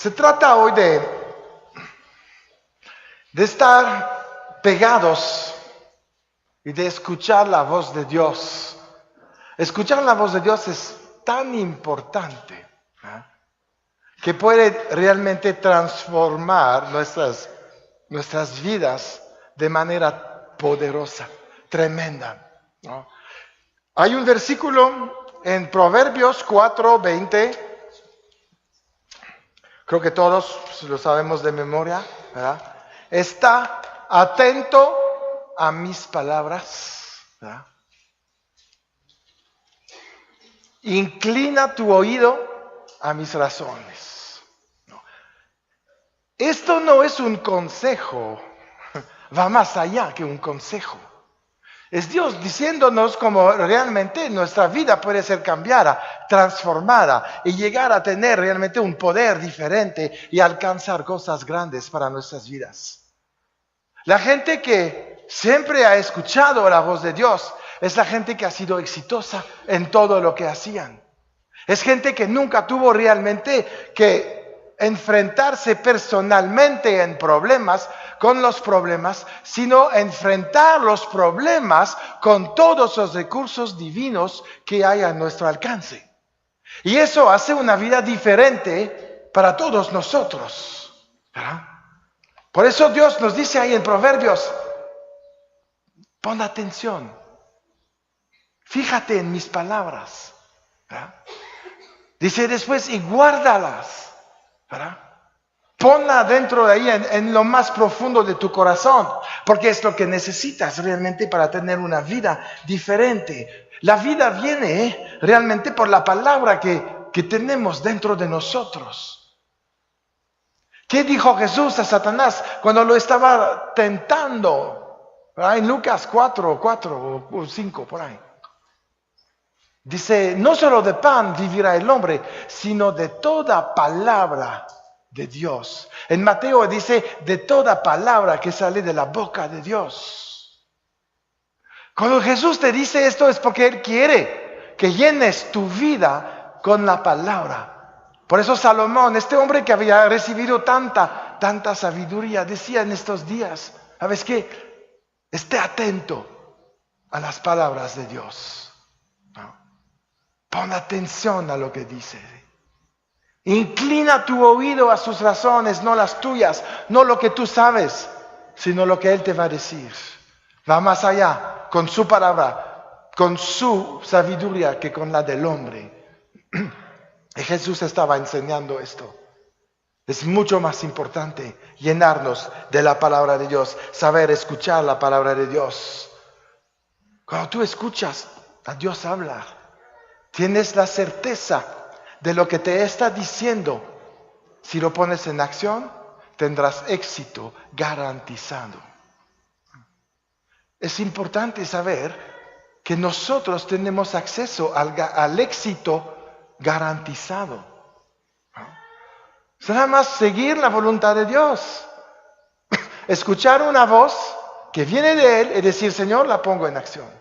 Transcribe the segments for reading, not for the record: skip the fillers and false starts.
Se trata hoy de estar pegados y de escuchar la voz de Dios. Escuchar la voz de Dios es tan importante, ¿eh? Que puede realmente transformar nuestras vidas de manera poderosa, tremenda, ¿no? Hay un versículo en Proverbios 4:20, creo que todos lo sabemos de memoria, ¿verdad? Está atento a mis palabras, ¿verdad? Inclina tu oído a mis razones. No. Esto no es un consejo, va más allá que un consejo. Es Dios diciéndonos cómo realmente nuestra vida puede ser cambiada, transformada y llegar a tener realmente un poder diferente y alcanzar cosas grandes para nuestras vidas. La gente que siempre ha escuchado la voz de Dios es la gente que ha sido exitosa en todo lo que hacían. Es gente que nunca tuvo realmente que enfrentarse personalmente en problemas, con los problemas, sino enfrentar los problemas con todos los recursos divinos que hay a nuestro alcance. Y eso hace una vida diferente para todos nosotros, ¿verdad? Por eso Dios nos dice ahí en Proverbios, pon atención, fíjate en mis palabras, ¿verdad? Dice después, y guárdalas, ¿verdad? Ponla dentro de ahí, en lo más profundo de tu corazón, porque es lo que necesitas realmente para tener una vida diferente. La vida viene realmente por la palabra que tenemos dentro de nosotros. ¿Qué dijo Jesús a Satanás cuando lo estaba tentando? ¿Verdad? En Lucas 4 o 5, por ahí. Dice, no solo de pan vivirá el hombre, sino de toda palabra de Dios. En Mateo dice, de toda palabra que sale de la boca de Dios. Cuando Jesús te dice esto es porque Él quiere que llenes tu vida con la palabra. Por eso Salomón, este hombre que había recibido tanta sabiduría, decía en estos días, ¿sabes qué? Esté atento a las palabras de Dios. Pon atención a lo que dice. Inclina tu oído a sus razones, no las tuyas, no lo que tú sabes, sino lo que Él te va a decir. Va más allá con su palabra, con su sabiduría que con la del hombre. Y Jesús estaba enseñando esto. Es mucho más importante llenarnos de la palabra de Dios, saber escuchar la palabra de Dios. Cuando tú escuchas a Dios hablar, tienes la certeza de lo que te está diciendo. Si lo pones en acción, tendrás éxito garantizado. Es importante saber que nosotros tenemos acceso al éxito garantizado. Es nada más seguir la voluntad de Dios. Escuchar una voz que viene de Él y decir, Señor, la pongo en acción.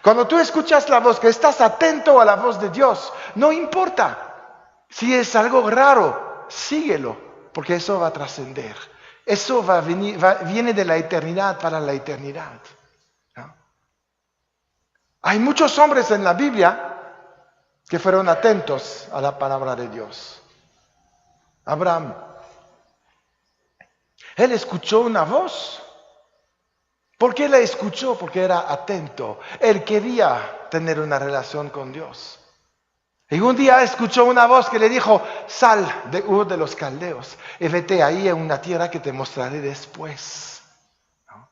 Cuando tú escuchas la voz, que estás atento a la voz de Dios, no importa si es algo raro, síguelo, porque eso va a trascender. Eso viene de la eternidad para la eternidad, ¿no? Hay muchos hombres en la Biblia que fueron atentos a la palabra de Dios. Abraham, él escuchó una voz. ¿Por qué la escuchó? Porque era atento. Él quería tener una relación con Dios. Y un día escuchó una voz que le dijo, sal de Ur de los Caldeos y vete ahí a una tierra que te mostraré después. ¿No?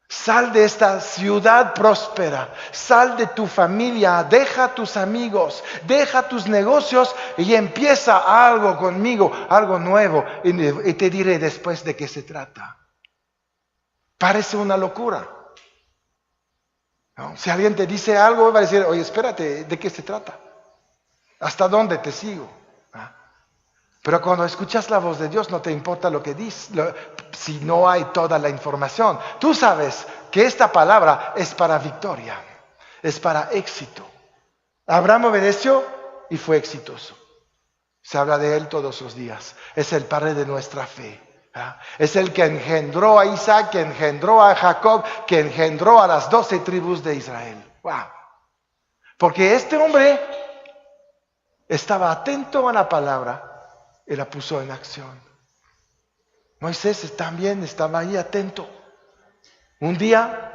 Sal de esta ciudad próspera, sal de tu familia, deja tus amigos, deja tus negocios y empieza algo conmigo, algo nuevo, y te diré después de qué se trata. Parece una locura, ¿no? Si alguien te dice algo, va a decir, oye, espérate, ¿de qué se trata? ¿Hasta dónde te sigo? ¿Ah? Pero cuando escuchas la voz de Dios, no te importa lo que dice, si no hay toda la información. Tú sabes que esta palabra es para victoria, es para éxito. Abraham obedeció y fue exitoso. Se habla de él todos los días. Es el padre de nuestra fe. Es el que engendró a Isaac, que engendró a Jacob, que engendró a las 12 tribus de Israel. ¡Wow! Porque este hombre estaba atento a la palabra y la puso en acción. Moisés también estaba ahí atento. Un día,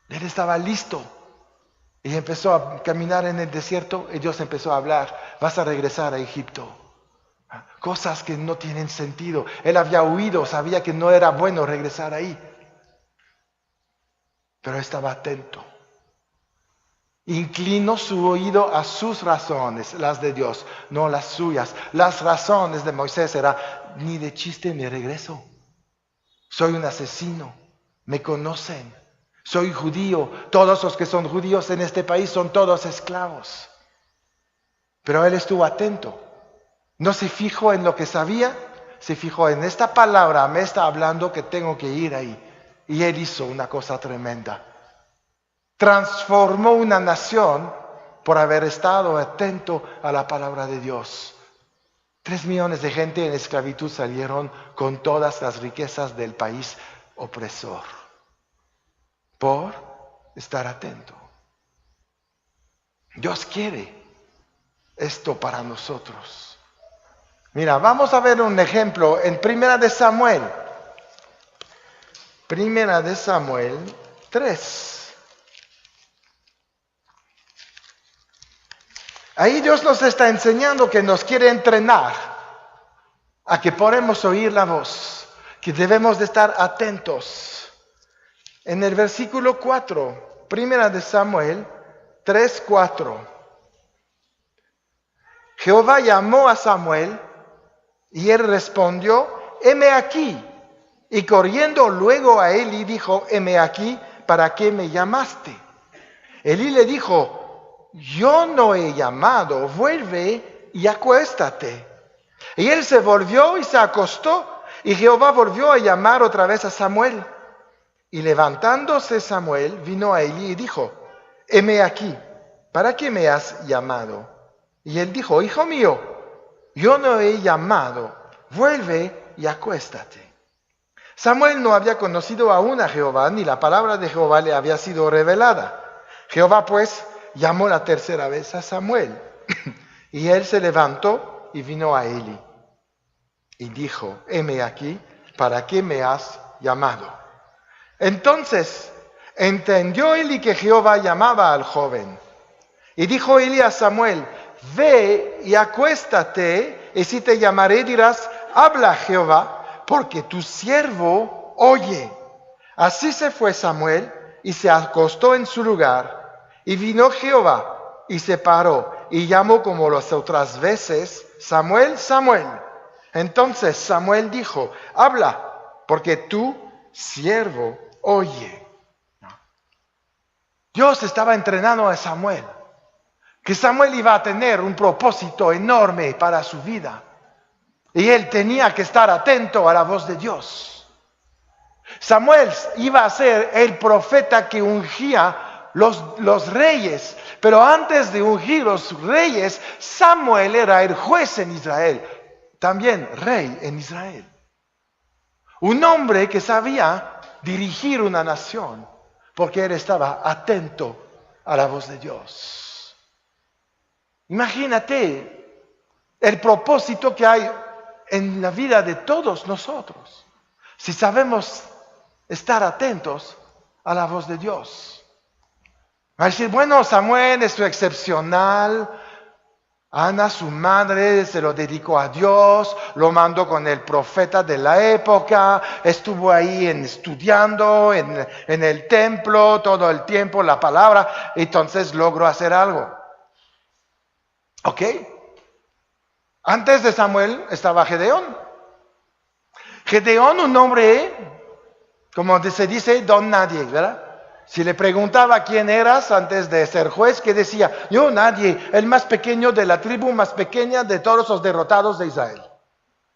él estaba listo y empezó a caminar en el desierto y Dios empezó a hablar: vas a regresar a Egipto. Cosas que no tienen sentido. Él había huido, sabía que no era bueno regresar ahí. Pero estaba atento. Inclinó su oído a sus razones, las de Dios, no las suyas. Las razones de Moisés eran: ni de chiste me regreso. Soy un asesino, me conocen, soy judío. Todos los que son judíos en este país son todos esclavos. Pero él estuvo atento. No se fijó en lo que sabía, se fijó en esta palabra: me está hablando que tengo que ir ahí. Y él hizo una cosa tremenda. Transformó una nación por haber estado atento a la palabra de Dios. 3 millones de gente en esclavitud salieron con todas las riquezas del país opresor. Por estar atento. Dios quiere esto para nosotros. Mira, vamos a ver un ejemplo en Primera de Samuel. Primera de Samuel 3. Ahí Dios nos está enseñando que nos quiere entrenar a que podemos oír la voz, que debemos de estar atentos. En el versículo 4, Primera de Samuel 3:4. Jehová llamó a Samuel y él respondió: heme aquí. Y corriendo luego a Eli dijo: heme aquí, ¿para qué me llamaste? Eli le dijo: yo no he llamado, vuelve y acuéstate. Y él se volvió y se acostó, y Jehová volvió a llamar otra vez a Samuel. Y levantándose Samuel, vino a Eli y dijo: heme aquí, ¿para qué me has llamado? Y él dijo: hijo mío, yo no he llamado, vuelve y acuéstate. Samuel no había conocido aún a Jehová, ni la palabra de Jehová le había sido revelada. Jehová pues llamó la tercera vez a Samuel. Y él se levantó y vino a Eli. Y dijo: heme aquí, ¿para qué me has llamado? Entonces entendió Eli que Jehová llamaba al joven. Y dijo Eli a Samuel: ve y acuéstate, y si te llamaré dirás: habla Jehová, porque tu siervo oye. Así se fue Samuel y se acostó en su lugar. Y vino Jehová y se paró y llamó como las otras veces: Samuel, Samuel. Entonces Samuel dijo: habla, porque tu siervo oye. Dios estaba entrenando a Samuel, que Samuel iba a tener un propósito enorme para su vida. Y él tenía que estar atento a la voz de Dios. Samuel iba a ser el profeta que ungía los reyes. Pero antes de ungir los reyes, Samuel era el juez en Israel. También rey en Israel. Un hombre que sabía dirigir una nación, porque él estaba atento a la voz de Dios. Imagínate el propósito que hay en la vida de todos nosotros, si sabemos estar atentos a la voz de Dios. Va a decir: bueno, Samuel es excepcional. Ana, su madre, se lo dedicó a Dios, lo mandó con el profeta de la época, estuvo ahí estudiando en el templo todo el tiempo la palabra, entonces logró hacer algo. ¿Ok? Antes de Samuel estaba Gedeón. Gedeón, un hombre, como se dice, don nadie, ¿verdad? Si le preguntaba quién eras antes de ser juez, ¿qué decía? Yo nadie, el más pequeño de la tribu más pequeña de todos los derrotados de Israel.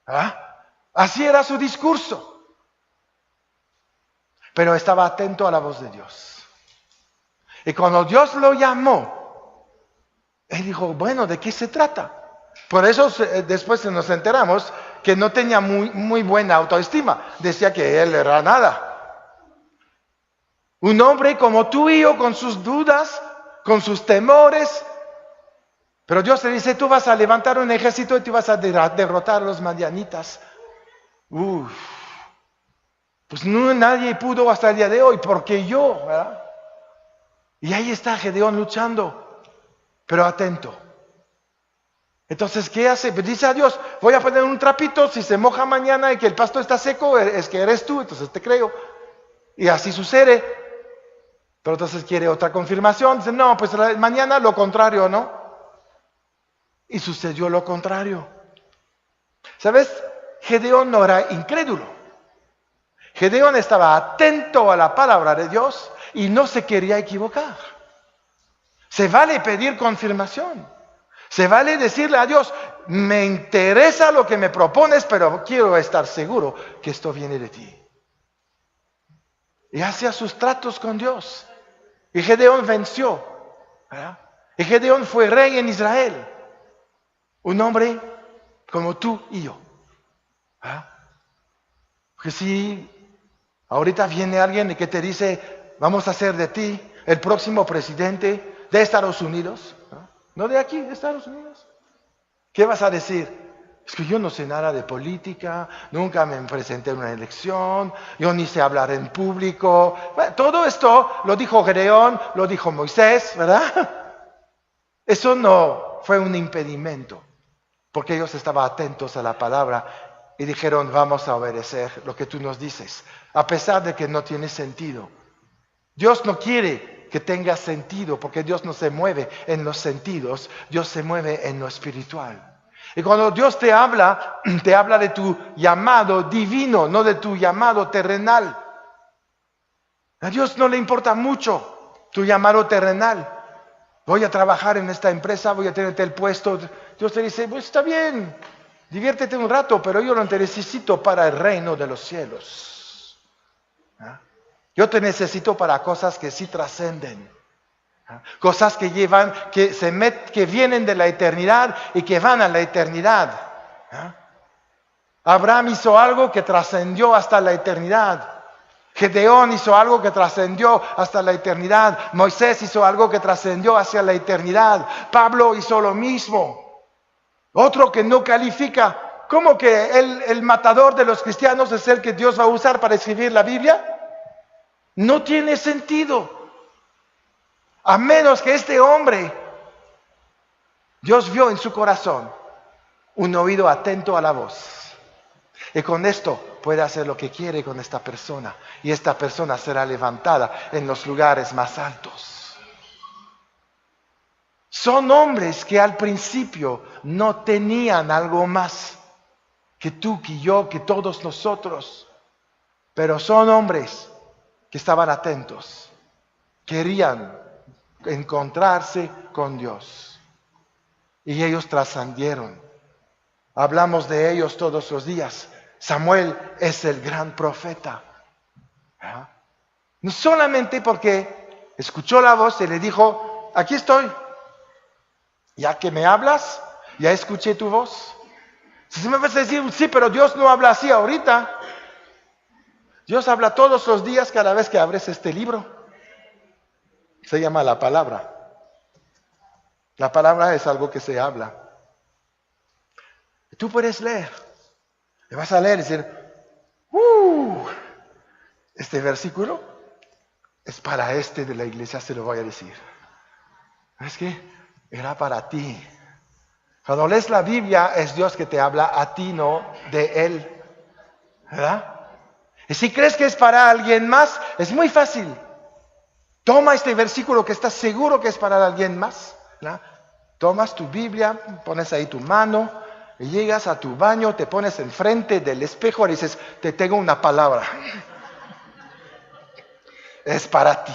¿Ah? Así era su discurso. Pero estaba atento a la voz de Dios. Y cuando Dios lo llamó, él dijo: bueno, ¿de qué se trata? Por eso después nos enteramos que no tenía muy buena autoestima. Decía que él era nada. Un hombre como tú y yo, con sus dudas, con sus temores. Pero Dios le dice, tú vas a levantar un ejército y tú vas a derrotar a los madianitas. Pues nadie pudo hasta el día de hoy, porque yo, ¿verdad? Y ahí está Gedeón luchando, pero atento. Entonces, ¿qué hace? Pues dice a Dios, voy a poner un trapito, si se moja mañana y que el pasto está seco, es que eres tú, entonces te creo. Y así sucede. Pero entonces quiere otra confirmación, dice, no, pues mañana lo contrario, ¿no? Y sucedió lo contrario. ¿Sabes? Gedeón no era incrédulo. Gedeón estaba atento a la palabra de Dios y no se quería equivocar. Se vale pedir confirmación. Se vale decirle a Dios, me interesa lo que me propones, pero quiero estar seguro que esto viene de ti. Y hacía sus tratos con Dios. Y Gedeón venció, ¿verdad? Y Gedeón fue rey en Israel. Un hombre como tú y yo, ¿verdad? Porque si ahorita viene alguien que te dice, vamos a hacer de ti el próximo presidente de Estados Unidos, no de aquí, de Estados Unidos. ¿Qué vas a decir? Es que yo no sé nada de política, nunca me presenté en una elección, yo ni sé hablar en público. Bueno, todo esto lo dijo Gedeón, lo dijo Moisés, ¿verdad? Eso no fue un impedimento, porque ellos estaban atentos a la palabra y dijeron, vamos a obedecer lo que tú nos dices, a pesar de que no tiene sentido. Dios no quiere que tenga sentido, porque Dios no se mueve en los sentidos, Dios se mueve en lo espiritual. Y cuando Dios te habla de tu llamado divino, no de tu llamado terrenal. A Dios no le importa mucho tu llamado terrenal. Voy a trabajar en esta empresa, voy a tenerte el puesto. Dios te dice, pues está bien, diviértete un rato, pero yo no te necesito para el reino de los cielos. Yo te necesito para cosas que sí trascenden. Cosas que llevan, que vienen de la eternidad y que van a la eternidad. Abraham hizo algo que trascendió hasta la eternidad. Gedeón hizo algo que trascendió hasta la eternidad. Moisés hizo algo que trascendió hacia la eternidad. Pablo hizo lo mismo. Otro que no califica. ¿Cómo que el matador de los cristianos es el que Dios va a usar para escribir la Biblia? No tiene sentido. A menos que este hombre, Dios vio en su corazón un oído atento a la voz. Y con esto puede hacer lo que quiere con esta persona. Y esta persona será levantada en los lugares más altos. Son hombres que al principio no tenían algo más que tú, que yo, que todos nosotros. Pero son hombres que estaban atentos. Querían encontrarse con Dios. Y ellos trascendieron. Hablamos de ellos todos los días. Samuel es el gran profeta. No solamente porque escuchó la voz y le dijo, aquí estoy. Ya que me hablas, ya escuché tu voz. Si me vas a decir, sí, pero Dios no habla así ahorita. Dios habla todos los días cada vez que abres este libro. Se llama la palabra. La palabra es algo que se habla. Tú puedes leer. Le vas a leer y decir, este versículo es para este de la iglesia, se lo voy a decir. ¿Sabes qué? Era para ti. Cuando lees la Biblia, es Dios que te habla a ti, no de Él. ¿Verdad? Y si crees que es para alguien más, es muy fácil. Toma este versículo que estás seguro que es para alguien más. ¿Verdad? Tomas tu Biblia, pones ahí tu mano, y llegas a tu baño, te pones enfrente del espejo y dices, te tengo una palabra. Es para ti.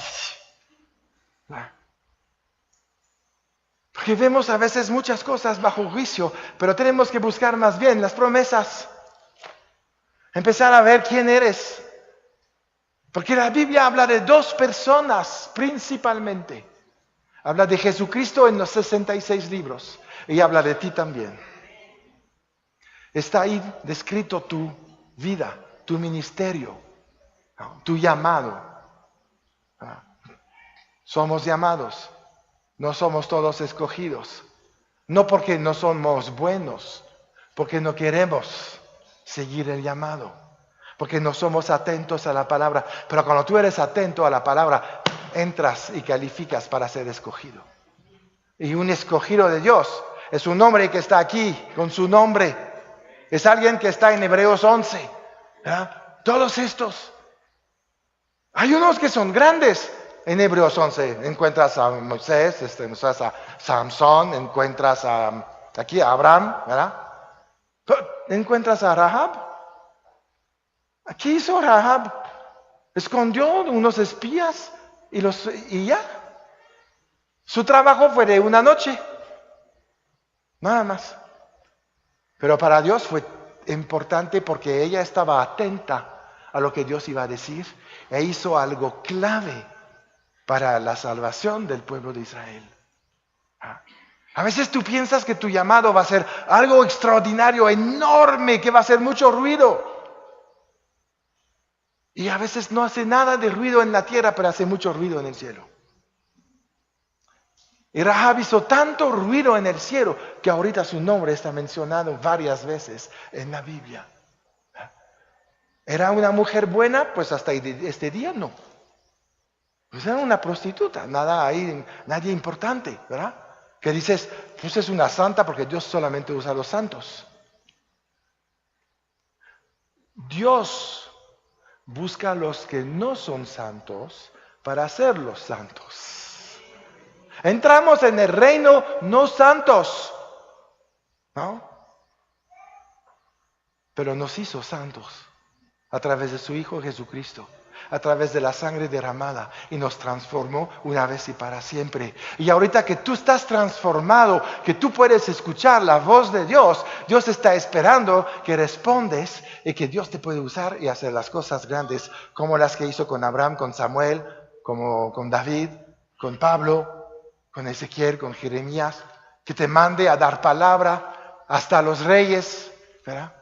Porque vemos a veces muchas cosas bajo juicio, pero tenemos que buscar más bien las promesas. Empezar a ver quién eres. Porque la Biblia habla de dos personas principalmente. Habla de Jesucristo en los 66 libros y habla de ti también. Está ahí descrito tu vida, tu ministerio, ¿no? Tu llamado. Somos llamados, no somos todos escogidos. No porque no somos buenos, porque no queremos seguir el llamado, porque no somos atentos a la palabra. Pero cuando tú eres atento a la palabra, entras y calificas para ser escogido. Y un escogido de Dios es un hombre que está aquí con su nombre. Es alguien que está en Hebreos 11. ¿Verdad? Todos estos. Hay unos que son grandes. En Hebreos 11 encuentras a Moisés, encuentras a Samson, encuentras aquí a Abraham, ¿verdad? Encuentras a Rahab. ¿Qué hizo Rahab? Escondió unos espías y ya. Su trabajo fue de una noche, nada más. Pero para Dios fue importante porque ella estaba atenta a lo que Dios iba a decir e hizo algo clave para la salvación del pueblo de Israel. A veces tú piensas que tu llamado va a ser algo extraordinario, enorme, que va a hacer mucho ruido. Y a veces no hace nada de ruido en la tierra, pero hace mucho ruido en el cielo. Y Rahab hizo tanto ruido en el cielo que ahorita su nombre está mencionado varias veces en la Biblia. ¿Era una mujer buena? Pues hasta este día no. Pues era una prostituta, nadie importante, ¿verdad? Que dices, pues es una santa porque Dios solamente usa a los santos. Dios busca a los que no son santos para hacerlos santos. Entramos en el reino no santos, ¿no? Pero nos hizo santos a través de su Hijo Jesucristo, a través de la sangre derramada, y nos transformó una vez y para siempre. Y ahorita que tú estás transformado, que tú puedes escuchar la voz de Dios, Dios está esperando que respondes y que Dios te puede usar y hacer las cosas grandes, como las que hizo con Abraham, con Samuel, como con David, con Pablo, con Ezequiel, con Jeremías, que te mande a dar palabra hasta a los reyes, ¿verdad?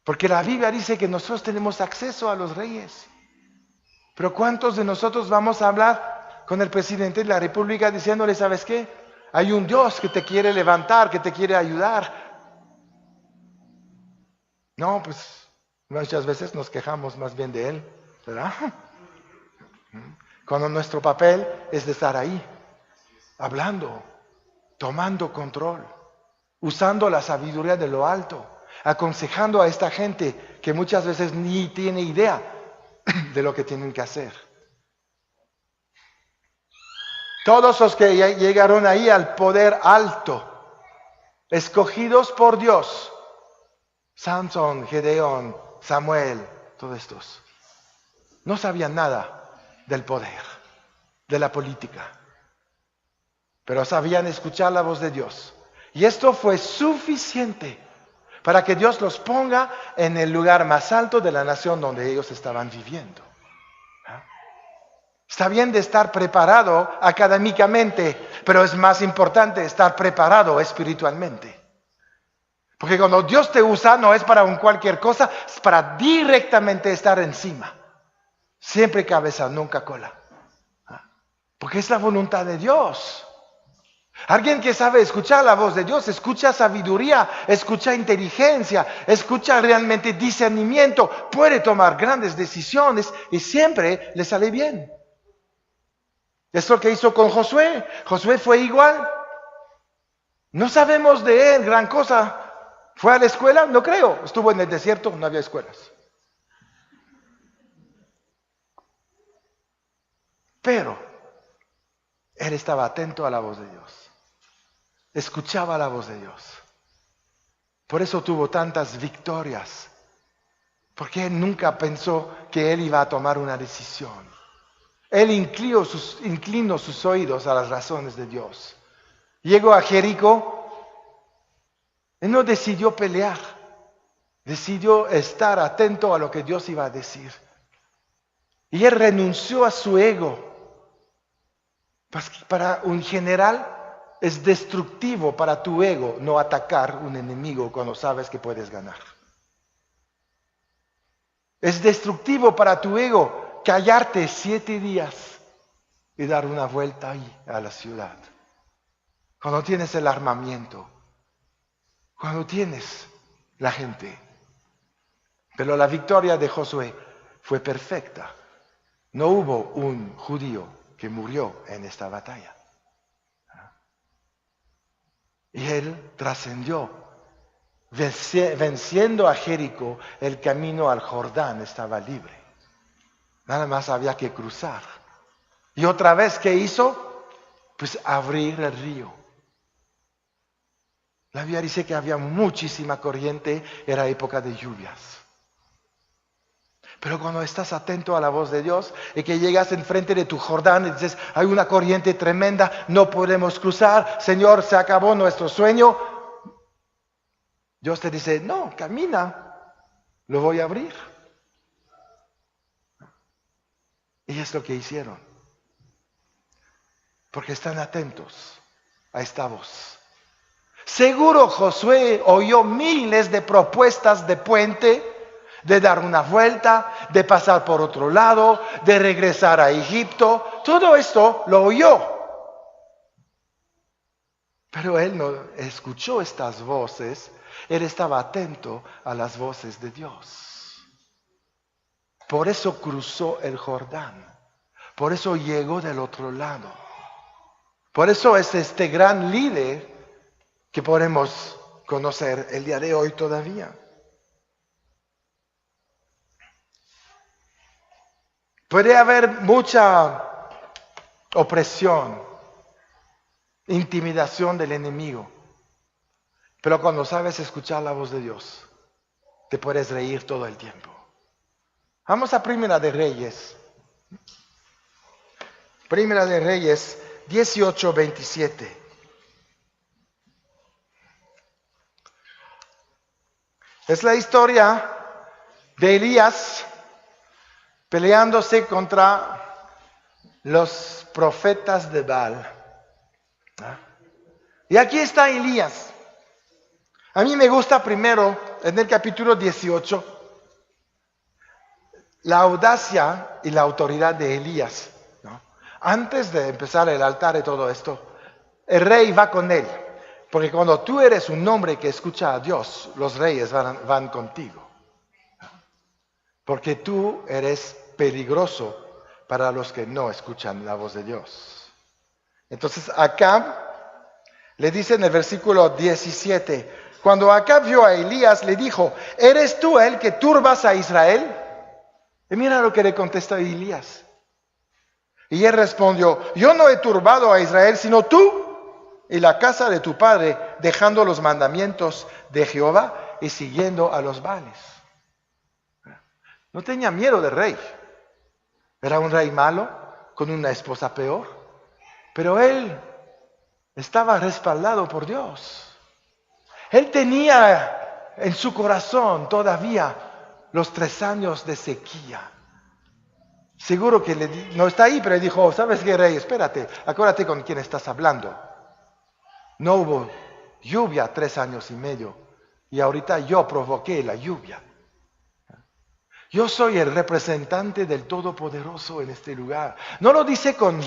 Porque la Biblia dice que nosotros tenemos acceso a los reyes. Pero ¿cuántos de nosotros vamos a hablar con el presidente de la República diciéndole, ¿sabes qué? Hay un Dios que te quiere levantar, que te quiere ayudar. No, pues muchas veces nos quejamos más bien de él, ¿verdad? Cuando nuestro papel es de estar ahí, hablando, tomando control, usando la sabiduría de lo alto, aconsejando a esta gente que muchas veces ni tiene idea de lo que tienen que hacer. Todos los que llegaron ahí al poder alto, escogidos por Dios, Samson, Gedeón, Samuel, todos estos, no sabían nada del poder, de la política, pero sabían escuchar la voz de Dios. Y esto fue suficiente para que Dios los ponga en el lugar más alto de la nación donde ellos estaban viviendo. Está bien de estar preparado académicamente, pero es más importante estar preparado espiritualmente. Porque cuando Dios te usa no es para cualquier cosa, es para directamente estar encima. Siempre cabeza, nunca cola. Porque es la voluntad de Dios. Alguien que sabe escuchar la voz de Dios, escucha sabiduría, escucha inteligencia, escucha realmente discernimiento, puede tomar grandes decisiones y siempre le sale bien. Es lo que hizo con Josué. Josué fue igual. No sabemos de él gran cosa. ¿Fue a la escuela? No creo. Estuvo en el desierto, no había escuelas. Pero él estaba atento a la voz de Dios. Escuchaba la voz de Dios. Por eso tuvo tantas victorias. Porque él nunca pensó que él iba a tomar una decisión. Él inclinó sus oídos a las razones de Dios. Llegó a Jericó. Él no decidió pelear. Decidió estar atento a lo que Dios iba a decir. Y él renunció a su ego. Para un general es destructivo para tu ego no atacar un enemigo cuando sabes que puedes ganar. Es destructivo para tu ego callarte 7 días y dar una vuelta ahí a la ciudad. Cuando tienes el armamento, cuando tienes la gente. Pero la victoria de Josué fue perfecta. No hubo un judío que murió en esta batalla. Y él trascendió, venciendo a Jericó. El camino al Jordán estaba libre. Nada más había que cruzar. Y otra vez, ¿qué hizo? Pues abrir el río. La Biblia dice que había muchísima corriente, era época de lluvias. Pero cuando estás atento a la voz de Dios y que llegas enfrente de tu Jordán y dices, hay una corriente tremenda, no podemos cruzar, Señor, se acabó nuestro sueño. Dios te dice, no, camina, lo voy a abrir. Y es lo que hicieron. Porque están atentos a esta voz. Seguro Josué oyó miles de propuestas de puente, de dar una vuelta, de pasar por otro lado, de regresar a Egipto. Todo esto lo oyó. Pero él no escuchó estas voces. Él estaba atento a las voces de Dios. Por eso cruzó el Jordán. Por eso llegó del otro lado. Por eso es este gran líder que podemos conocer el día de hoy todavía. Puede haber mucha opresión, intimidación del enemigo, pero cuando sabes escuchar la voz de Dios, te puedes reír todo el tiempo. Vamos a Primera de Reyes. Primera de Reyes 18:27. Es la historia de Elías peleándose contra los profetas de Baal. Y aquí está Elías. A mí me gusta primero, en el capítulo 18, la audacia y la autoridad de Elías. Antes de empezar el altar y todo esto, el rey va con él. Porque cuando tú eres un hombre que escucha a Dios, los reyes van contigo. Porque tú eres peligroso para los que no escuchan la voz de Dios. Entonces Acab le dice en el versículo 17, cuando Acab vio a Elías, le dijo, ¿eres tú el que turbas a Israel? Y mira lo que le contesta Elías. Y él respondió, yo no he turbado a Israel, sino tú y la casa de tu padre, dejando los mandamientos de Jehová y siguiendo a los Baales. No tenía miedo del rey. Era un rey malo, con una esposa peor. Pero él estaba respaldado por Dios. Él tenía en su corazón todavía los 3 años de sequía. Seguro que no está ahí, pero le dijo, ¿sabes qué, rey? Espérate, acuérdate con quién estás hablando. No hubo lluvia 3 años y medio. Y ahorita yo provoqué la lluvia. Yo soy el representante del Todopoderoso en este lugar. No lo dice con,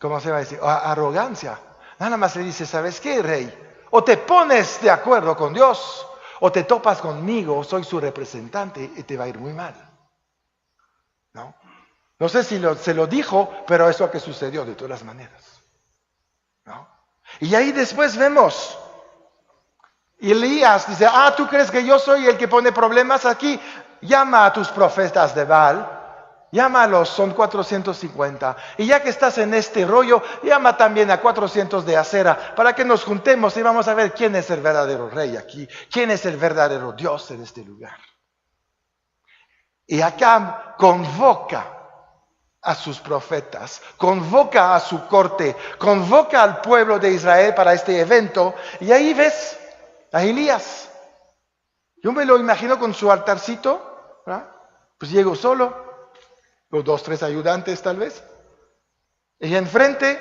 ¿cómo se va a decir? Arrogancia. Nada más le dice, ¿sabes qué, rey? O te pones de acuerdo con Dios, o te topas conmigo, soy su representante y te va a ir muy mal. No sé si se lo dijo, pero es lo que sucedió de todas maneras. Y ahí después vemos, Elías dice, ¿tú crees que yo soy el que pone problemas aquí? Llama a tus profetas de Baal, llámalos, son 450. Y ya que estás en este rollo, llama también a 400 de Acera, para que nos juntemos y vamos a ver quién es el verdadero rey aquí, quién es el verdadero Dios en este lugar. Y Acab convoca a sus profetas, convoca a su corte, convoca al pueblo de Israel para este evento, y ahí ves a Elías. Yo me lo imagino con su altarcito, ¿verdad? Pues llegó solo, los 2, 3 ayudantes tal vez, Y enfrente,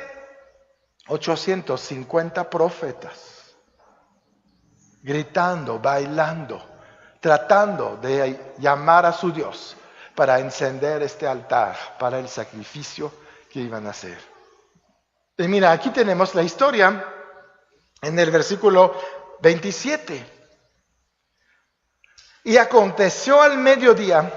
850 profetas, gritando, bailando, tratando de llamar a su Dios para encender este altar para el sacrificio que iban a hacer. Y mira, aquí tenemos la historia en el versículo 27. Y aconteció al mediodía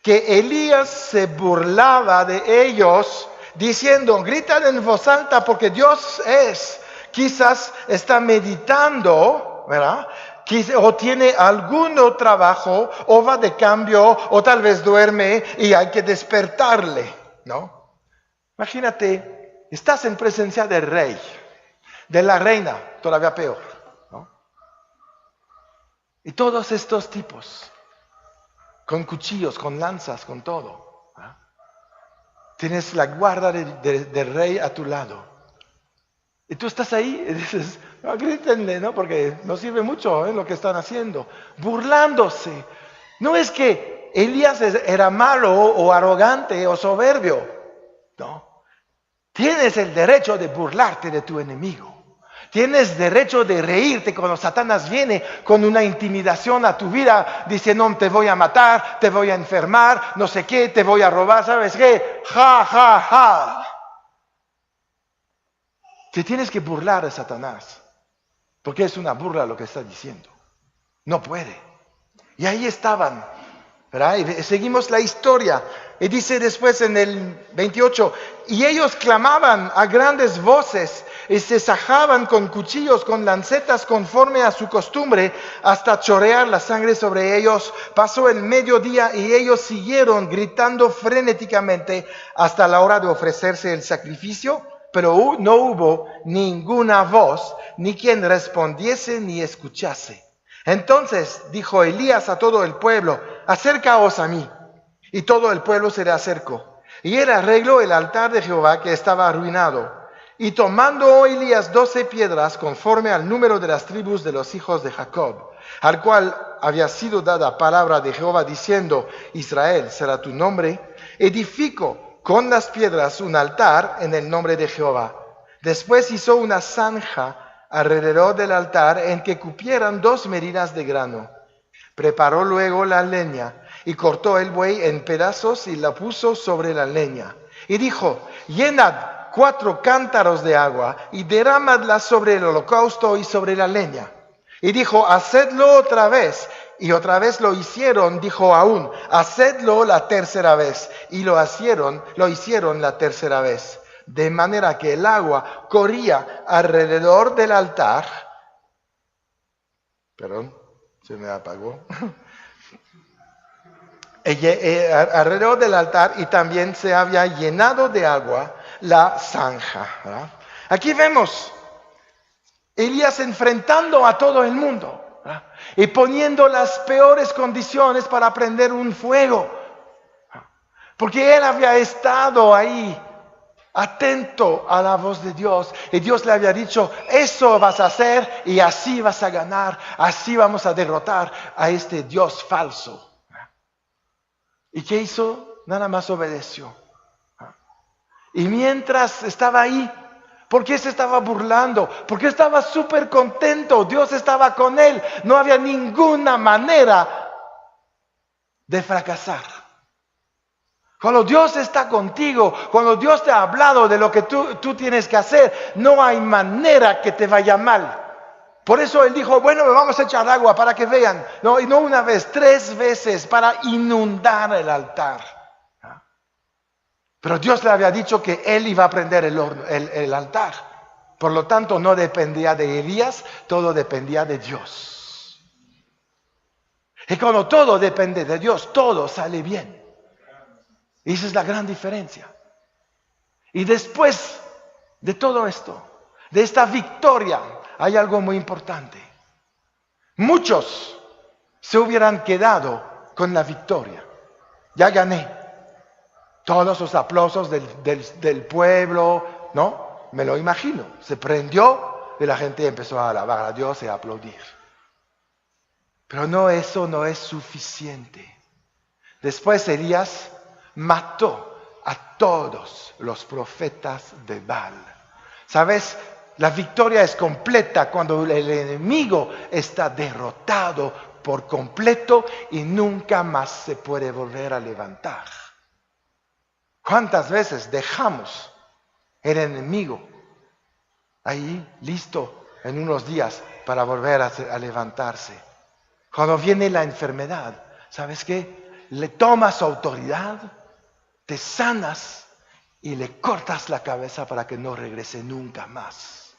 que Elías se burlaba de ellos, diciendo, gritan en voz alta porque Dios quizás está meditando, ¿verdad? O tiene algún trabajo, o va de cambio, o tal vez duerme y hay que despertarle, ¿no? Imagínate, estás en presencia del rey, de la reina, todavía peor, ¿no? Y todos estos tipos, con cuchillos, con lanzas, con todo. ¿Ah? Tienes la guarda del rey a tu lado. Y tú estás ahí y dices, no, grítenle, ¿no? Porque no sirve mucho lo que están haciendo. Burlándose. No es que Elías era malo o arrogante o soberbio. No. Tienes el derecho de burlarte de tu enemigo. Tienes derecho de reírte cuando Satanás viene con una intimidación a tu vida, dice, no, te voy a matar, te voy a enfermar, no sé qué, te voy a robar, ¿sabes qué? Ja, ja, ja. Te tienes que burlar de Satanás, porque es una burla lo que está diciendo. No puede. Y ahí estaban, ¿verdad? Y seguimos la historia. Y dice después en el 28, y ellos clamaban a grandes voces y se sajaban con cuchillos, con lancetas conforme a su costumbre, hasta chorrear la sangre sobre ellos. Pasó el mediodía y ellos siguieron gritando frenéticamente hasta la hora de ofrecerse el sacrificio, pero no hubo ninguna voz, ni quien respondiese ni escuchase. Entonces dijo Elías a todo el pueblo, acércaos a mí. Y todo el pueblo se le acercó. Y él arregló el altar de Jehová que estaba arruinado. Y tomando Elías 12 piedras, conforme al número de las tribus de los hijos de Jacob, al cual había sido dada palabra de Jehová diciendo, Israel será tu nombre, edificó con las piedras un altar en el nombre de Jehová. Después hizo una zanja alrededor del altar en que cupieran 2 medidas de grano. Preparó luego la leña y cortó el buey en pedazos y la puso sobre la leña. Y dijo, llenad 4 cántaros de agua y derramadla sobre el holocausto y sobre la leña. Y dijo, hacedlo otra vez. Y otra vez lo hicieron, dijo aún, hacedlo la tercera vez. Y lo hicieron la tercera vez. De manera que el agua corría alrededor del altar. Perdón, se me apagó. Alrededor del altar, y también se había llenado de agua la zanja, ¿verdad? Aquí vemos Elías enfrentando a todo el mundo, ¿verdad? Y poniendo las peores condiciones para prender un fuego, porque él había estado ahí atento a la voz de Dios, y Dios le había dicho, eso vas a hacer y así vas a ganar, así vamos a derrotar a este Dios falso. ¿Y qué hizo? Nada más obedeció. Y mientras estaba ahí, ¿por qué se estaba burlando? Porque estaba súper contento. Dios estaba con él. No había ninguna manera de fracasar. Cuando Dios está contigo, cuando Dios te ha hablado de lo que tú tienes que hacer, no hay manera que te vaya mal. Por eso él dijo, bueno, vamos a echar agua para que vean. No, y no una vez, 3 veces para inundar el altar. Pero Dios le había dicho que él iba a prender el altar. Por lo tanto, no dependía de Elías, todo dependía de Dios. Y cuando todo depende de Dios, todo sale bien. Y esa es la gran diferencia. Y después de todo esto, de esta victoria, hay algo muy importante. Muchos se hubieran quedado con la victoria. Ya gané. Todos los aplausos del pueblo, ¿no? Me lo imagino. Se prendió y la gente empezó a alabar a Dios y a aplaudir. Pero no, eso no es suficiente. Después Elías mató a todos los profetas de Baal. ¿Sabes? La victoria es completa cuando el enemigo está derrotado por completo y nunca más se puede volver a levantar. ¿Cuántas veces dejamos el enemigo ahí listo en unos días para volver a levantarse? Cuando viene la enfermedad, ¿sabes qué? Le tomas autoridad, te sanas y le cortas la cabeza para que no regrese nunca más.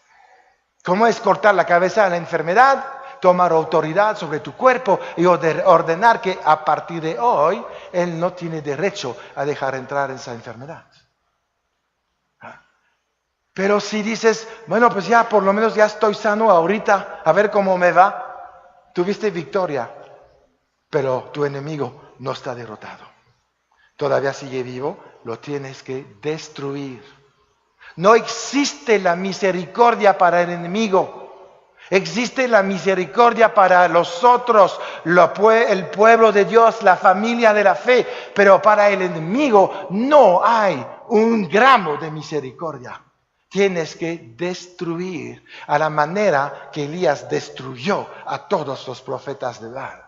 ¿Cómo es cortar la cabeza a la enfermedad? Tomar autoridad sobre tu cuerpo y ordenar que a partir de hoy él no tiene derecho a dejar entrar esa enfermedad. Pero si dices, bueno, pues ya por lo menos ya estoy sano ahorita, a ver cómo me va, tuviste victoria, pero tu enemigo no está derrotado. Todavía sigue vivo, lo tienes que destruir. No existe la misericordia para el enemigo. Existe la misericordia para los otros, el pueblo de Dios, la familia de la fe. Pero para el enemigo no hay un gramo de misericordia. Tienes que destruir a la manera que Elías destruyó a todos los profetas de Baal.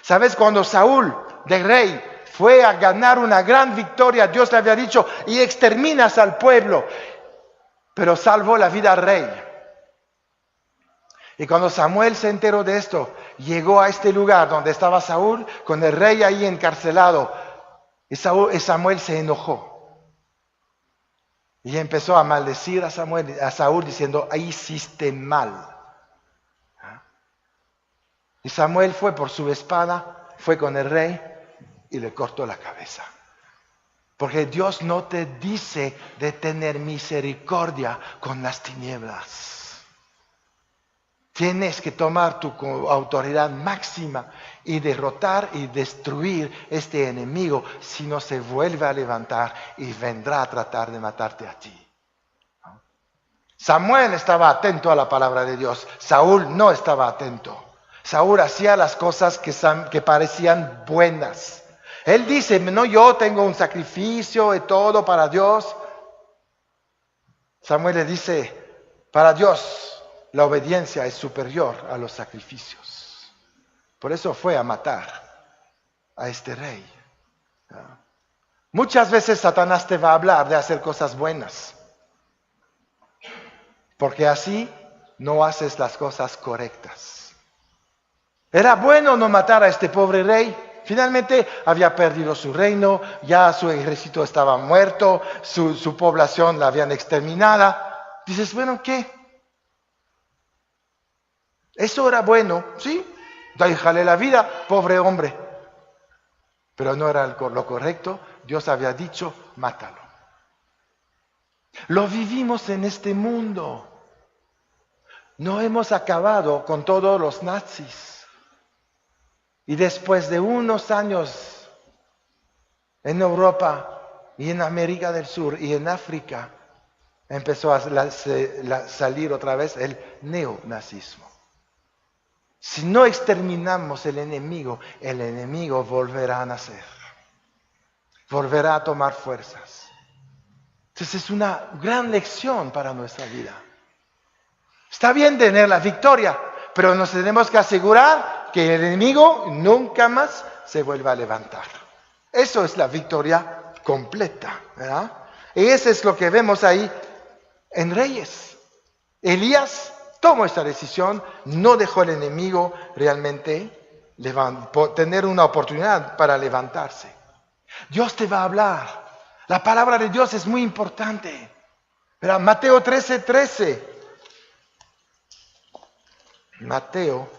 ¿Sabes? Cuando Saúl, de rey, fue a ganar una gran victoria, Dios le había dicho, y exterminas al pueblo, pero salvó la vida al rey. Y cuando Samuel se enteró de esto, llegó a este lugar donde estaba Saúl, con el rey ahí encarcelado, y Samuel se enojó. Y empezó a maldecir a Saúl diciendo, ahí hiciste mal. Y Samuel fue por su espada, fue con el rey y le cortó la cabeza. Porque Dios no te dice de tener misericordia con las tinieblas. Tienes que tomar tu autoridad máxima y derrotar y destruir este enemigo, si no se vuelve a levantar y vendrá a tratar de matarte a ti. Samuel estaba atento a la palabra de Dios, Saúl no estaba atento. Saúl hacía las cosas que parecían buenas. Él dice, no, yo tengo un sacrificio y todo para Dios. Samuel le dice, para Dios la obediencia es superior a los sacrificios. Por eso fue a matar a este rey. Muchas veces Satanás te va a hablar de hacer cosas buenas, porque así no haces las cosas correctas. Era bueno no matar a este pobre rey. Finalmente había perdido su reino, ya su ejército estaba muerto, su población la habían exterminada. Dices, bueno, ¿qué? Eso era bueno, ¿sí? Déjale la vida, pobre hombre. Pero no era lo correcto. Dios había dicho, mátalo. Lo vivimos en este mundo. No hemos acabado con todos los nazis. Y después de unos años en Europa y en América del Sur y en África, empezó a salir otra vez el neonazismo. Si no exterminamos el enemigo volverá a nacer, volverá a tomar fuerzas. Entonces es una gran lección para nuestra vida. Está bien tener la victoria, pero nos tenemos que asegurar que el enemigo nunca más se vuelva a levantar. Eso es la victoria completa, ¿verdad? Y eso es lo que vemos ahí en Reyes. Elías tomó esta decisión, no dejó al enemigo realmente tener una oportunidad para levantarse. Dios te va a hablar. La palabra de Dios es muy importante. ¿Verdad? Mateo 13:13. Mateo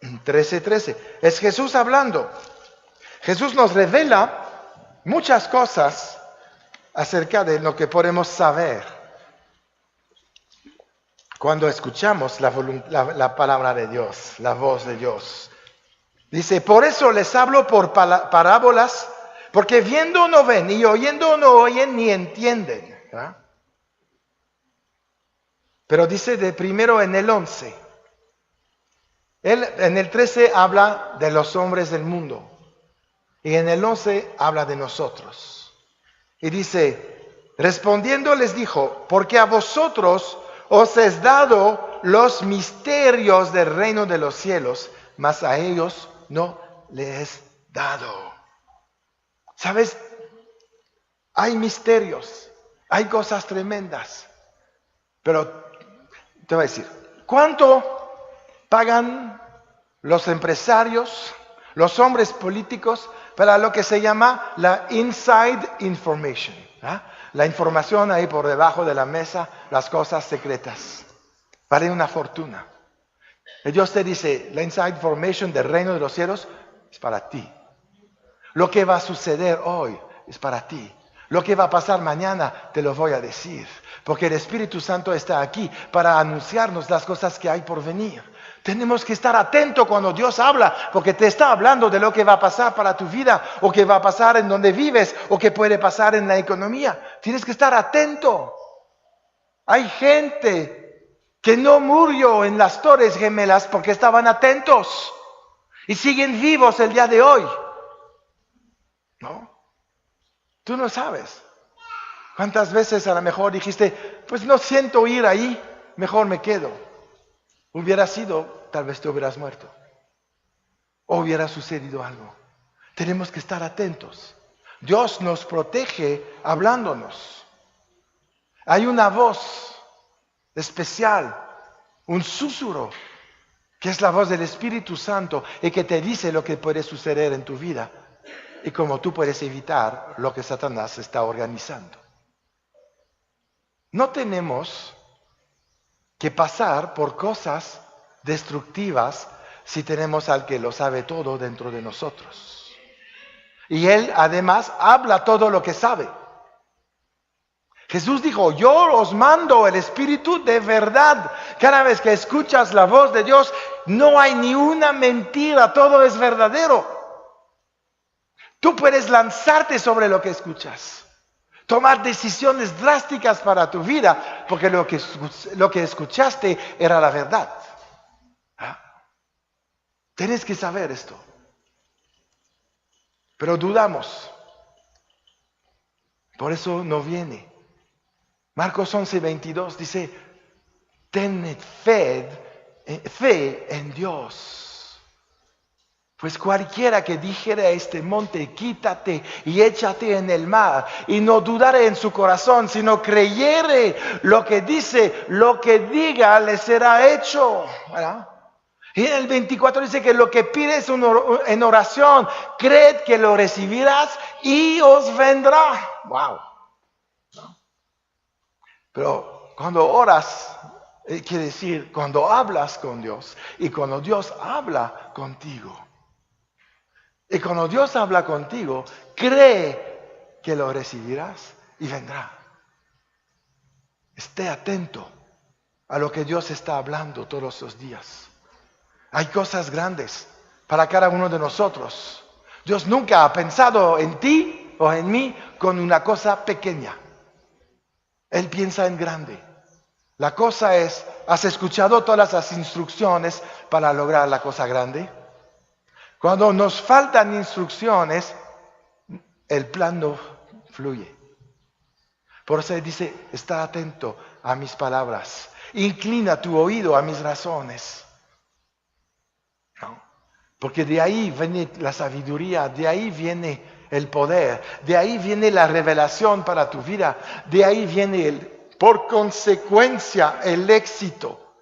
13:13. Es Jesús hablando. Jesús nos revela muchas cosas acerca de lo que podemos saber cuando escuchamos la palabra de Dios, la voz de Dios. Dice, por eso les hablo por parábolas, porque viendo no ven, y oyendo no oyen, ni entienden. ¿Verdad? Pero dice de primero en el 11. Él en el 13 habla de los hombres del mundo. Y en el 11 habla de nosotros. Y dice, respondiendo les dijo, porque a vosotros os es dado los misterios del reino de los cielos, mas a ellos no les es dado. ¿Sabes? Hay misterios, hay cosas tremendas. Pero te voy a decir, ¿cuánto pagan los empresarios, los hombres políticos, para lo que se llama la inside information? La información ahí por debajo de la mesa, las cosas secretas. Vale una fortuna. Y Dios te dice, la inside information del reino de los cielos es para ti. Lo que va a suceder hoy es para ti. Lo que va a pasar mañana te lo voy a decir. Porque el Espíritu Santo está aquí para anunciarnos las cosas que hay por venir. Tenemos que estar atentos cuando Dios habla, porque te está hablando de lo que va a pasar para tu vida, o que va a pasar en donde vives, o que puede pasar en la economía. Tienes que estar atento. Hay gente que no murió en las Torres Gemelas porque estaban atentos y siguen vivos el día de hoy. ¿No? Tú no sabes. ¿Cuántas veces a lo mejor dijiste, pues no siento ir ahí, mejor me quedo? Hubiera sido, tal vez te hubieras muerto. O hubiera sucedido algo. Tenemos que estar atentos. Dios nos protege hablándonos. Hay una voz especial, un susurro, que es la voz del Espíritu Santo y que te dice lo que puede suceder en tu vida y cómo tú puedes evitar lo que Satanás está organizando. No tenemos que pasar por cosas destructivas si tenemos al que lo sabe todo dentro de nosotros. Y Él además habla todo lo que sabe. Jesús dijo, yo os mando el Espíritu de verdad. Cada vez que escuchas la voz de Dios, no hay ni una mentira, todo es verdadero. Tú puedes lanzarte sobre lo que escuchas, tomar decisiones drásticas para tu vida, porque lo que escuchaste era la verdad. Tienes que saber esto. Pero dudamos. Por eso no viene. Marcos 11:22 dice, tened fe en Dios. Pues cualquiera que dijere a este monte, quítate y échate en el mar, y no dudare en su corazón, sino creyere lo que dice, lo que diga le será hecho. ¿Verdad? Y en el 24 dice que lo que pides en oración, creed que lo recibirás y os vendrá. Wow. Pero cuando oras, quiere decir cuando hablas con Dios y cuando Dios habla contigo. Y cuando Dios habla contigo, cree que lo recibirás y vendrá. Esté atento a lo que Dios está hablando todos los días. Hay cosas grandes para cada uno de nosotros. Dios nunca ha pensado en ti o en mí con una cosa pequeña. Él piensa en grande. La cosa es, ¿has escuchado todas las instrucciones para lograr la cosa grande? Cuando nos faltan instrucciones, el plan no fluye. Por eso dice, está atento a mis palabras. Inclina tu oído a mis razones. ¿No? Porque de ahí viene la sabiduría, de ahí viene el poder, de ahí viene la revelación para tu vida, de ahí viene por consecuencia el éxito.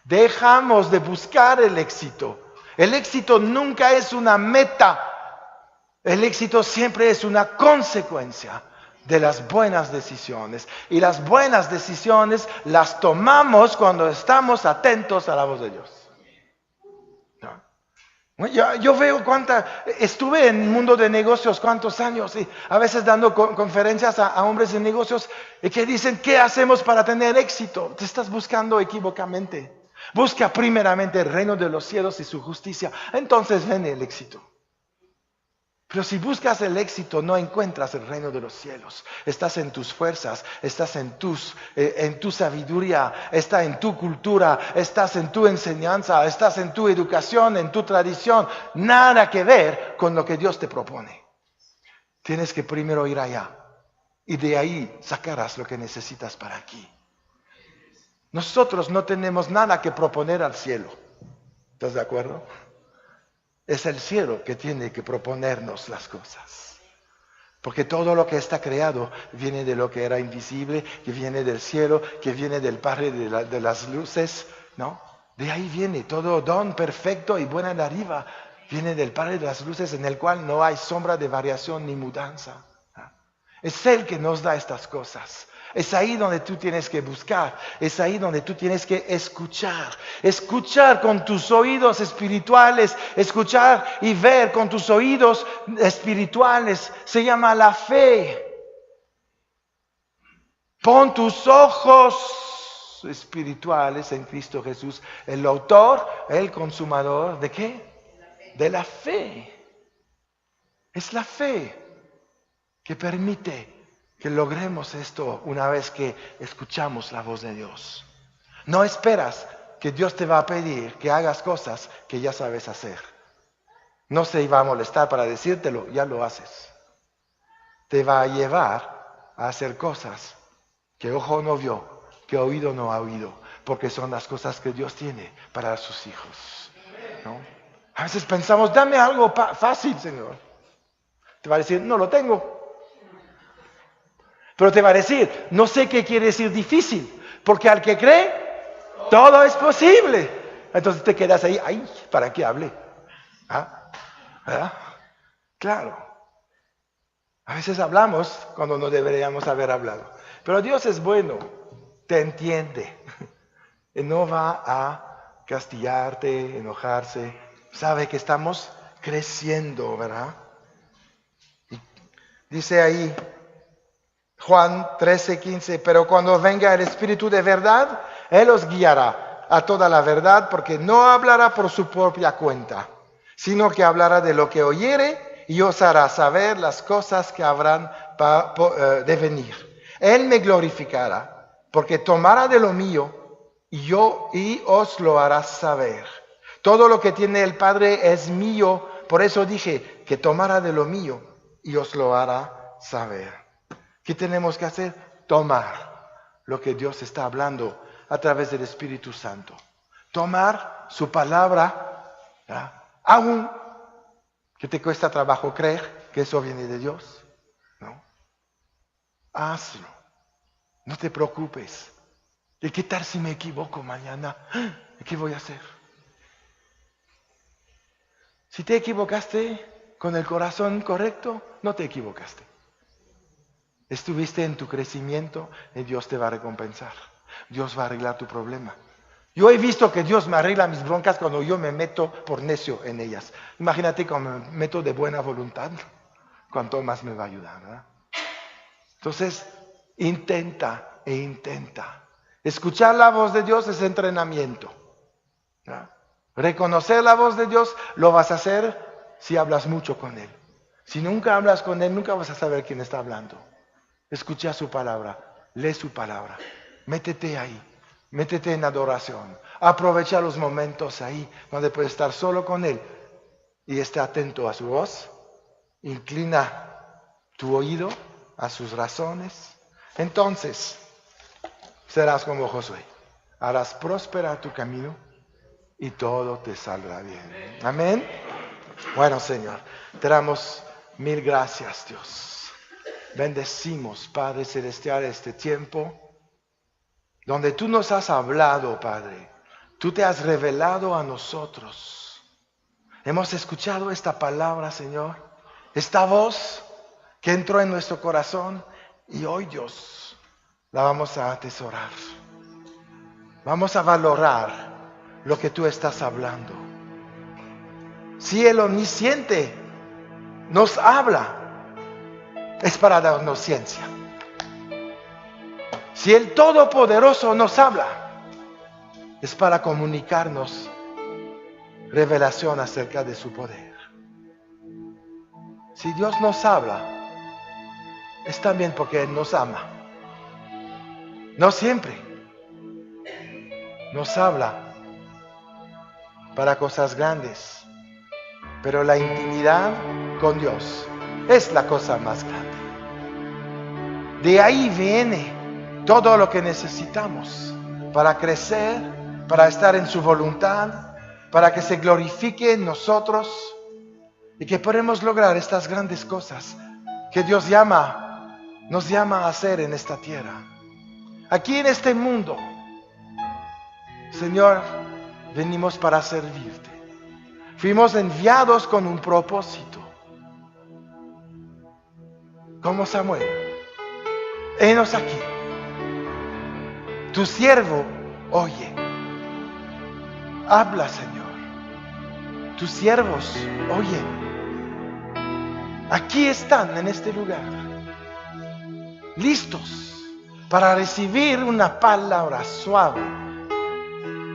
Dejamos de buscar el éxito. El éxito nunca es una meta. El éxito siempre es una consecuencia de las buenas decisiones. Y las buenas decisiones las tomamos cuando estamos atentos a la voz de Dios. ¿No? Yo veo estuve en el mundo de negocios cuántos años y a veces dando conferencias a hombres de negocios y que dicen, ¿qué hacemos para tener éxito? Te estás buscando equivocamente. Busca primeramente el reino de los cielos y su justicia. Entonces viene el éxito. Pero si buscas el éxito, no encuentras el reino de los cielos. Estás en tus fuerzas, estás en tu sabiduría, estás en tu cultura, estás en tu enseñanza, estás en tu educación, en tu tradición. Nada que ver con lo que Dios te propone. Tienes que primero ir allá y de ahí sacarás lo que necesitas para aquí. Nosotros no tenemos nada que proponer al cielo. ¿Estás de acuerdo? Es el cielo que tiene que proponernos las cosas. Porque todo lo que está creado viene de lo que era invisible, que viene del cielo, que viene del Padre de las luces, ¿no? De ahí viene todo don perfecto y bueno de arriba. Viene del Padre de las luces en el cual no hay sombra de variación ni mudanza. Es Él que nos da estas cosas. Es ahí donde tú tienes que buscar, es ahí donde tú tienes que escuchar con tus oídos espirituales, escuchar y ver con tus oídos espirituales, se llama la fe. Pon tus ojos espirituales en Cristo Jesús, el autor, el consumador, ¿de qué? De la fe. Es la fe que permite que logremos esto una vez que escuchamos la voz de Dios. No esperas que Dios te va a pedir que hagas cosas que ya sabes hacer. No se iba a molestar para decírtelo, ya lo haces. Te va a llevar a hacer cosas que ojo no vio, que oído no ha oído, porque son las cosas que Dios tiene para sus hijos, ¿no? A veces pensamos, dame algo fácil, Señor. Te va a decir, no lo tengo. Pero te va a decir, no sé qué quiere decir difícil, porque al que cree, todo es posible. Entonces te quedas ahí, ay, ¿para qué hable? ¿Ah? ¿Verdad? Claro. A veces hablamos cuando no deberíamos haber hablado. Pero Dios es bueno, te entiende. Y no va a castigarte, enojarse. Sabe que estamos creciendo, ¿verdad? Y dice ahí, Juan 13:15, pero cuando venga el Espíritu de verdad, Él os guiará a toda la verdad, porque no hablará por su propia cuenta, sino que hablará de lo que oyere y os hará saber las cosas que habrán de venir. Él me glorificará, porque tomará de lo mío y os lo hará saber. Todo lo que tiene el Padre es mío, por eso dije que tomará de lo mío y os lo hará saber. ¿Qué tenemos que hacer? Tomar lo que Dios está hablando a través del Espíritu Santo. Tomar su palabra, ¿verdad? Aún que te cuesta trabajo creer que eso viene de Dios, ¿no? Hazlo. No te preocupes. ¿Y qué tal si me equivoco mañana? ¿Qué voy a hacer? Si te equivocaste con el corazón correcto, no te equivocaste. Estuviste en tu crecimiento y Dios te va a recompensar. Dios va a arreglar tu problema. Yo he visto que Dios me arregla mis broncas cuando yo me meto por necio en ellas. Imagínate cuando me meto de buena voluntad, cuánto más me va a ayudar, ¿verdad? Entonces, intenta e intenta. Escuchar la voz de Dios es entrenamiento, ¿verdad? Reconocer la voz de Dios lo vas a hacer si hablas mucho con Él. Si nunca hablas con Él, nunca vas a saber quién está hablando. Escucha su palabra, lee su palabra, métete ahí, métete en adoración, aprovecha los momentos ahí donde puedes estar solo con Él y esté atento a su voz, inclina tu oído a sus razones, entonces serás como Josué, harás prosperar tu camino y todo te saldrá bien. Amén. Bueno, Señor, te damos mil gracias, Dios. Bendecimos, Padre Celestial, este tiempo donde tú nos has hablado, Padre. Tú te has revelado a nosotros. Hemos escuchado esta palabra, Señor, esta voz que entró en nuestro corazón y hoy, Dios, la vamos a atesorar. Vamos a valorar lo que tú estás hablando. Si el omnisciente nos habla, es para darnos ciencia. Si el Todopoderoso nos habla, es para comunicarnos revelación acerca de su poder. Si Dios nos habla, es también porque Él nos ama. No siempre nos habla para cosas grandes, pero la intimidad con Dios es la cosa más grande. De ahí viene todo lo que necesitamos para crecer, para estar en su voluntad, para que se glorifique en nosotros y que podamos lograr estas grandes cosas que Dios nos llama a hacer en esta tierra. Aquí en este mundo, Señor, venimos para servirte. Fuimos enviados con un propósito. Como Samuel, henos aquí. Tu siervo oye. Habla, Señor. Tus siervos oyen. Aquí están en este lugar, listos para recibir una palabra suave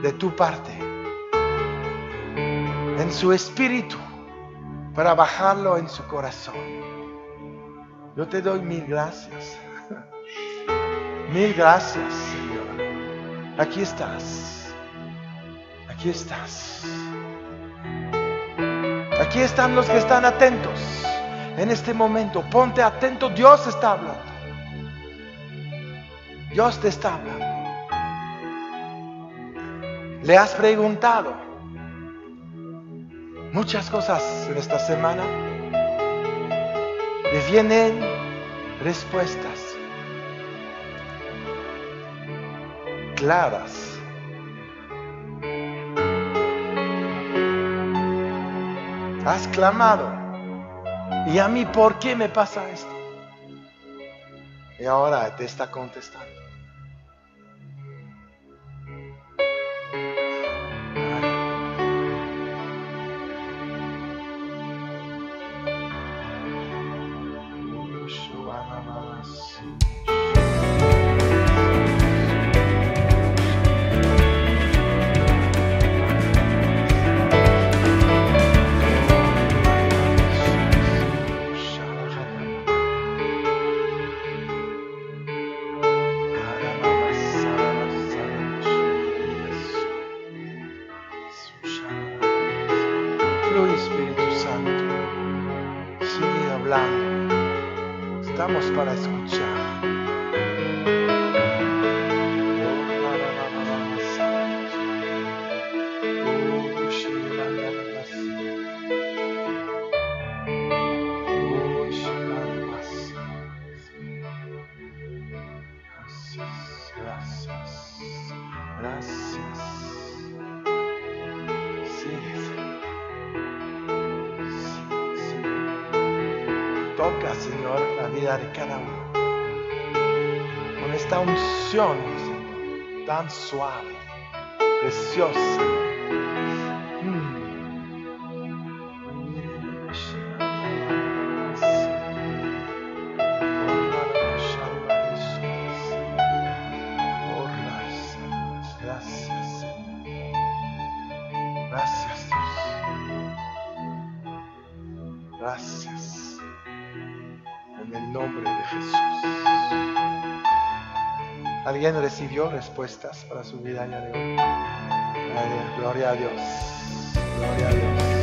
de tu parte, en su espíritu, para bajarlo en su corazón. Yo te doy mil gracias. Mil gracias, Señor. Aquí estás. Aquí estás. Aquí están los que están atentos. En este momento, ponte atento. Dios está hablando. Dios te está hablando. Le has preguntado muchas cosas en esta semana. Le vienen respuestas claras. Has clamado. ¿Y a mí por qué me pasa esto? Y ahora te está contestando. Espíritu Santo, sigue hablando. Estamos para escuchar. Gracias. Toca, Señor, la vida de cada uno con esta unción, Señor, tan suave, preciosa. Gracias, Señor. Gracias, Dios. Gracias. En el nombre de Jesús. ¿Alguien recibió respuestas para su vida el día de hoy? Gloria a Dios. Gloria a Dios.